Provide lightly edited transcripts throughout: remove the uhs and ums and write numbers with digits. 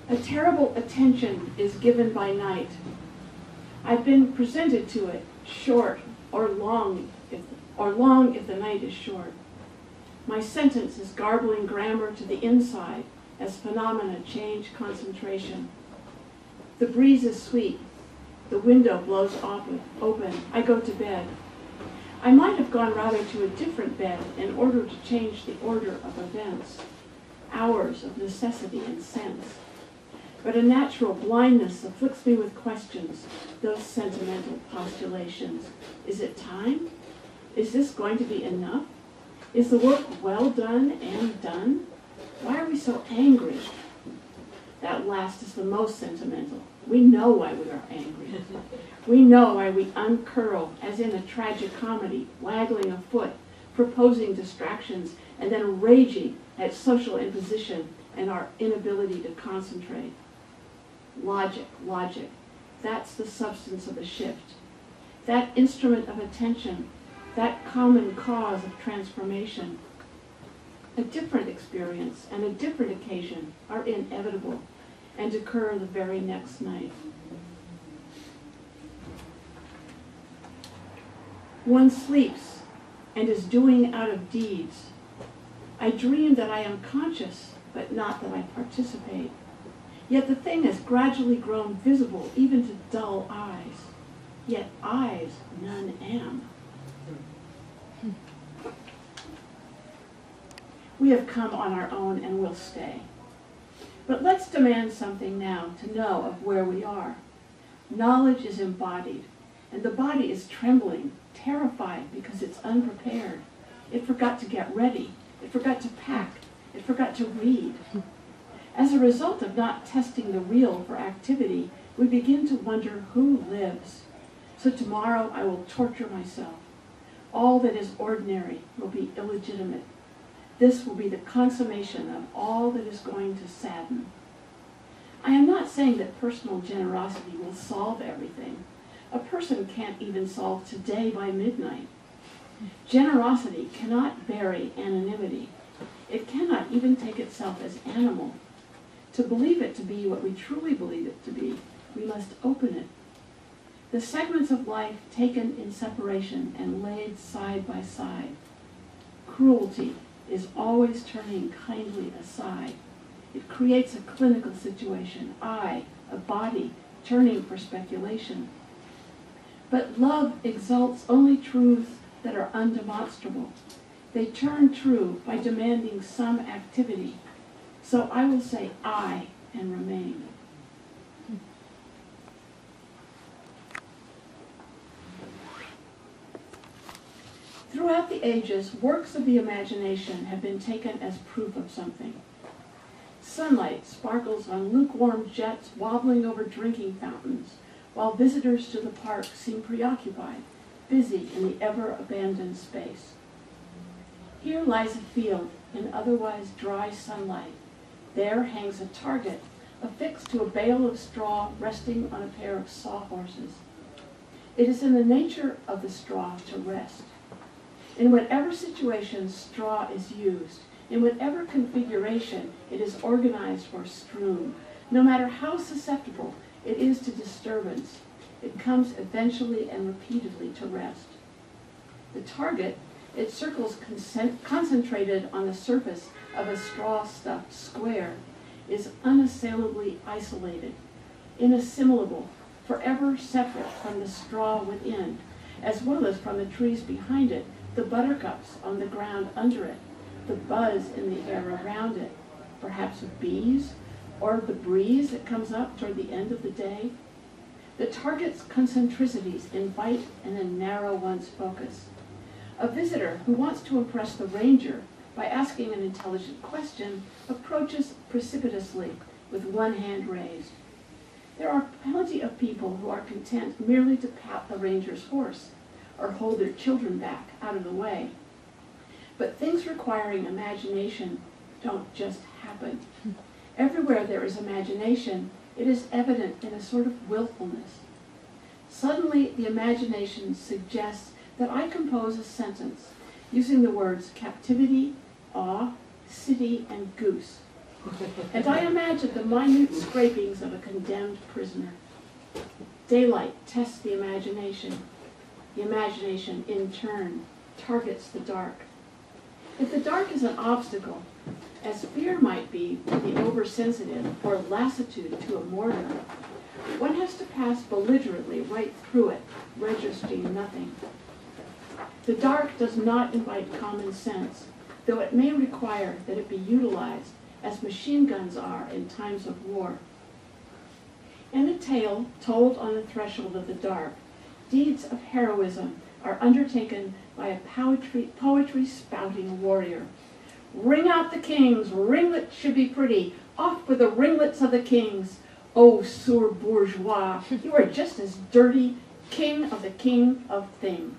A terrible attention is given by night. I've been presented to it, short or long if the night is short. My sentence is garbling grammar to the inside as phenomena change concentration. The breeze is sweet. The window blows open. I go to bed. I might have gone rather to a different bed in order to change the order of events, hours of necessity and sense. But a natural blindness afflicts me with questions, those sentimental postulations. Is it time? Is this going to be enough? Is the work well done and done? Why are we so angry? That last is the most sentimental. We know why we are angry. We know why we uncurl, as in a tragic comedy, waggling a foot, proposing distractions, and then raging at social imposition and our inability to concentrate. Logic, logic. That's the substance of the shift. That instrument of attention, that common cause of transformation. A different experience and a different occasion are inevitable and occur the very next night. One sleeps and is doing out of deeds. I dream that I am conscious, but not that I participate. Yet the thing has gradually grown visible even to dull eyes. Yet eyes none am. We have come on our own and will stay. But let's demand something now to know of where we are. Knowledge is embodied, and the body is trembling, terrified because it's unprepared. It forgot to get ready. It forgot to pack. It forgot to read. As a result of not testing the real for activity, we begin to wonder who lives. So tomorrow I will torture myself. All that is ordinary will be illegitimate. This will be the consummation of all that is going to sadden. I am not saying that personal generosity will solve everything. A person can't even solve today by midnight. Generosity cannot bury anonymity. It cannot even take itself as animal. To believe it to be what we truly believe it to be, we must open it. The segments of life taken in separation and laid side by side. Cruelty is always turning kindly aside. It creates a clinical situation, I, a body, turning for speculation. But love exalts only truths that are undemonstrable. They turn true by demanding some activity. So I will say I and remain. Throughout the ages, works of the imagination have been taken as proof of something. Sunlight sparkles on lukewarm jets wobbling over drinking fountains, while visitors to the park seem preoccupied, busy in the ever-abandoned space. Here lies a field in otherwise dry sunlight. There hangs a target affixed to a bale of straw resting on a pair of sawhorses. It is in the nature of the straw to rest. In whatever situation straw is used, in whatever configuration it is organized or strewn, no matter how susceptible it is to disturbance, it comes eventually and repeatedly to rest. The target, it circles concentrated on the surface of a straw-stuffed square, is unassailably isolated, inassimilable, forever separate from the straw within, as well as from the trees behind it, the buttercups on the ground under it, the buzz in the air around it, perhaps of bees, or the breeze that comes up toward the end of the day. The target's concentricities invite and then narrow one's focus. A visitor who wants to impress the ranger by asking an intelligent question approaches precipitously with one hand raised. There are plenty of people who are content merely to pat the ranger's horse or hold their children back out of the way. But things requiring imagination don't just happen. Everywhere there is imagination, it is evident in a sort of willfulness. Suddenly, the imagination suggests that I compose a sentence using the words captivity, awe, city, and goose, And I imagine the minute scrapings of a condemned prisoner. Daylight tests the imagination. The imagination, in turn, targets the dark. If the dark is an obstacle, as fear might be to the oversensitive or lassitude to a mortar, one has to pass belligerently right through it, registering nothing. The dark does not invite common sense, though it may require that it be utilized as machine guns are in times of war. In a tale told on the threshold of the dark, deeds of heroism are undertaken by a poetry-spouting warrior. Ring out the kings, ringlets should be pretty, off with the ringlets of the kings. Oh, sour bourgeois, you are just as dirty, king of the king of things.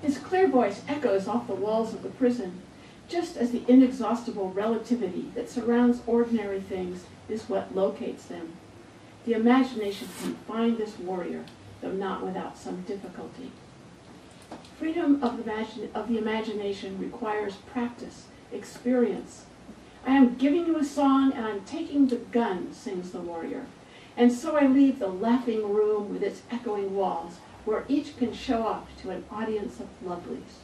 His clear voice echoes off the walls of the prison, just as the inexhaustible relativity that surrounds ordinary things is what locates them. The imagination can find this warrior, though not without some difficulty. Freedom of the imagination requires practice, experience. I am giving you a song and I'm taking the gun, sings the warrior. And so I leave the laughing room with its echoing walls, where each can show up to an audience of lovelies.